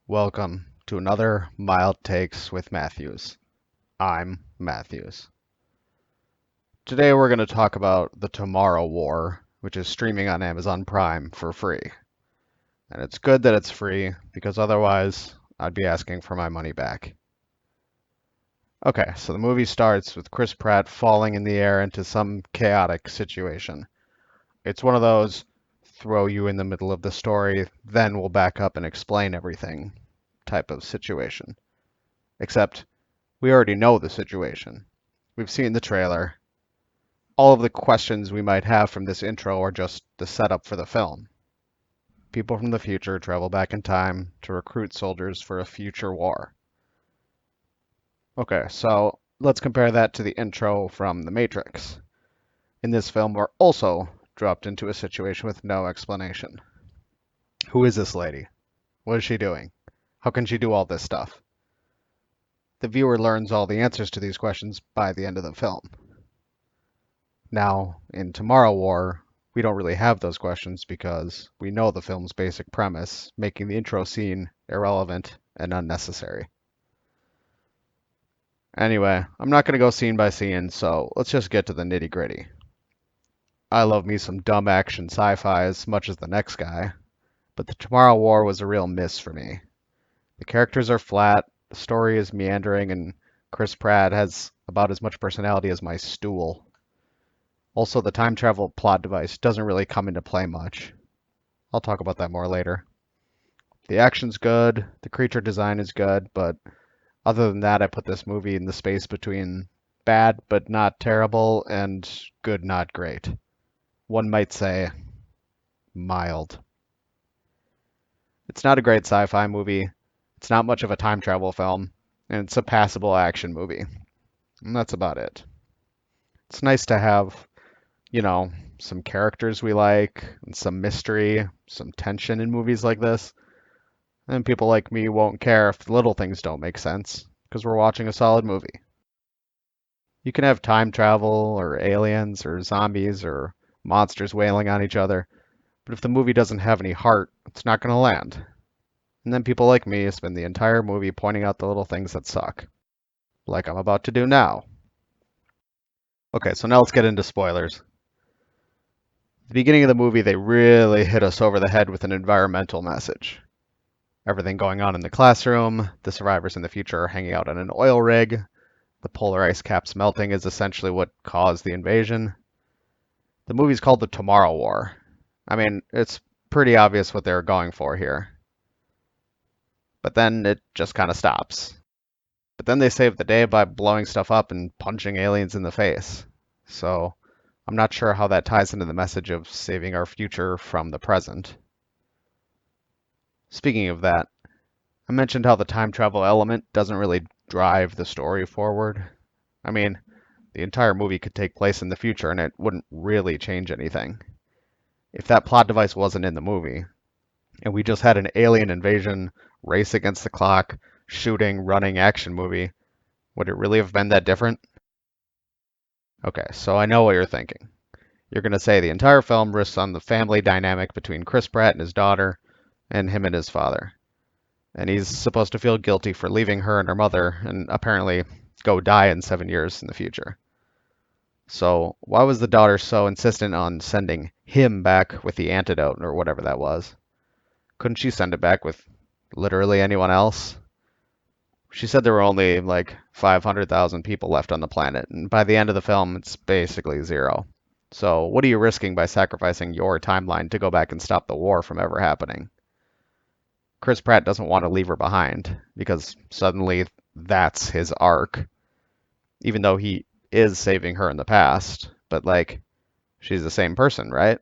Welcome to another Mild Takes with Matthews. I'm Matthews. Today we're going to talk about The Tomorrow War, which is streaming on Amazon Prime for free. And it's good that it's free because otherwise I'd be asking for my money back. Okay, so the movie starts with Chris Pratt falling in the air into some chaotic situation. It's one of those throw you in the middle of the story, then we'll back up and explain everything type of situation. Except we already know the situation. We've seen the trailer. All of the questions we might have from this intro are just the setup for the film. People from the future travel back in time to recruit soldiers for a future war. Okay, so let's compare that to the intro from The Matrix. In this film, we're also dropped into a situation with no explanation. Who is this lady? What is she doing? How can she do all this stuff? The viewer learns all the answers to these questions by the end of the film. Now, in Tomorrow War, we don't really have those questions because we know the film's basic premise, making the intro scene irrelevant and unnecessary. Anyway, I'm not going to go scene by scene, so let's just get to the nitty-gritty. I love me some dumb action sci-fi as much as the next guy, but the Tomorrow War was a real miss for me. The characters are flat, the story is meandering, and Chris Pratt has about as much personality as my stool. Also, the time travel plot device doesn't really come into play much. I'll talk about that more later. The action's good, the creature design is good, but other than that, I put this movie in the space between bad but not terrible and good not great. One might say mild. It's not a great sci-fi movie, it's not much of a time travel film, and it's a passable action movie. And that's about it. It's nice to have, some characters we like, and some mystery, some tension in movies like this. And people like me won't care if the little things don't make sense, because we're watching a solid movie. You can have time travel, or aliens, or zombies, or monsters wailing on each other, but if the movie doesn't have any heart, it's not going to land. And then people like me spend the entire movie pointing out the little things that suck, like I'm about to do now. Okay, so now let's get into spoilers. At the beginning of the movie, they really hit us over the head with an environmental message. Everything going on in the classroom, the survivors in the future are hanging out on an oil rig, the polar ice caps melting is essentially what caused the invasion. The movie's called The Tomorrow War. I mean, it's pretty obvious what they're going for here. But then it just kind of stops. But then they save the day by blowing stuff up and punching aliens in the face. So I'm not sure how that ties into the message of saving our future from the present. Speaking of that, I mentioned how the time travel element doesn't really drive the story forward. I mean, the entire movie could take place in the future and it wouldn't really change anything. If that plot device wasn't in the movie, and we just had an alien invasion, race against the clock, shooting, running action movie, would it really have been that different? Okay, so I know what you're thinking. You're going to say the entire film rests on the family dynamic between Chris Pratt and his daughter, and him and his father. And he's supposed to feel guilty for leaving her and her mother, and apparently go die in 7 years in the future. So, why was the daughter so insistent on sending him back with the antidote, or whatever that was? Couldn't she send it back with literally anyone else? She said there were only like 500,000 people left on the planet, and by the end of the film, it's basically zero. So, what are you risking by sacrificing your timeline to go back and stop the war from ever happening? Chris Pratt doesn't want to leave her behind because suddenly that's his arc, even though he is saving her in the past. But, like, she's the same person, right?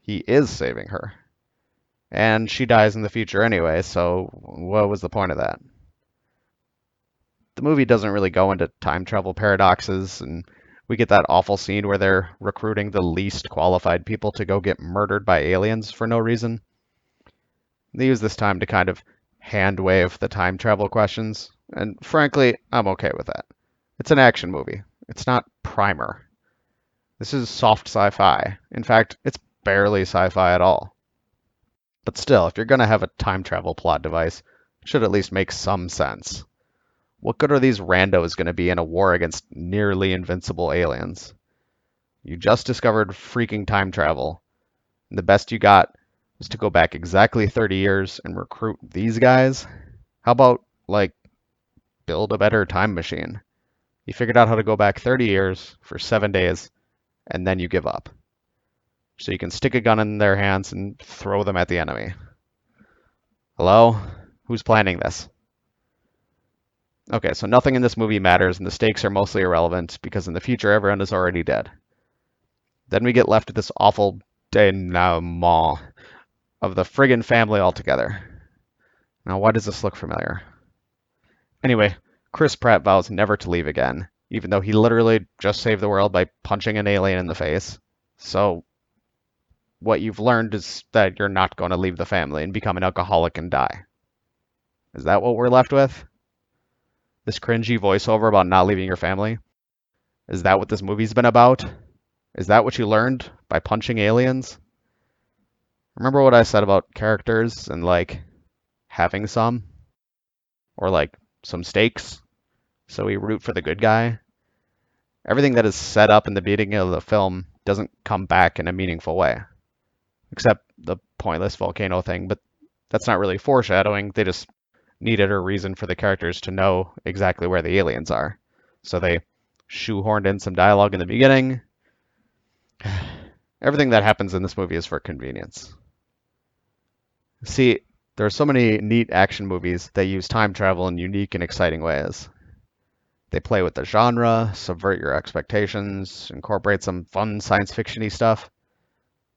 He is saving her. And she dies in the future anyway, so what was the point of that? The movie doesn't really go into time travel paradoxes, and we get that awful scene where they're recruiting the least qualified people to go get murdered by aliens for no reason. They use this time to kind of hand wave the time travel questions, and frankly, I'm okay with that. It's an action movie. It's not Primer. This is soft sci-fi. In fact, it's barely sci-fi at all. But still, if you're going to have a time travel plot device, Should at least make some sense. What good are these randos going to be in a war against nearly invincible aliens? You just discovered freaking time travel, and the best you got was to go back exactly 30 years and recruit these guys? How about, like, build a better time machine? You figured out how to go back 30 years for 7 days, and then you give up. So you can stick a gun in their hands and throw them at the enemy. Hello? Who's planning this? Okay, so nothing in this movie matters, and the stakes are mostly irrelevant because in the future everyone is already dead. Then we get left with this awful denouement of the friggin' family altogether. Now, why does this look familiar? Anyway, Chris Pratt vows never to leave again, even though he literally just saved the world by punching an alien in the face. So, what you've learned is that you're not going to leave the family and become an alcoholic and die. Is that what we're left with? This cringy voiceover about not leaving your family? Is that what this movie's been about? Is that what you learned by punching aliens? Remember what I said about characters and, like, having some? Or, like, some stakes? So we root for the good guy? Everything that is set up in the beginning of the film doesn't come back in a meaningful way. Except the pointless volcano thing, but that's not really foreshadowing. They just needed a reason for the characters to know exactly where the aliens are. So they shoehorned in some dialogue in the beginning. Everything that happens in this movie is for convenience. See, there are so many neat action movies that use time travel in unique and exciting ways. They play with the genre, subvert your expectations, incorporate some fun science fiction-y stuff.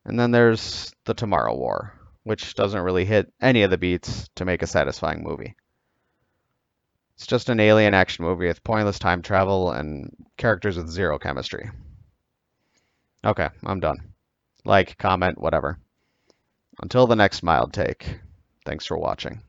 And then there's The Tomorrow War, which doesn't really hit any of the beats to make a satisfying movie. It's just an alien action movie with pointless time travel and characters with zero chemistry. Okay, I'm done. Like, comment, whatever. Until the next mild take. Thanks for watching.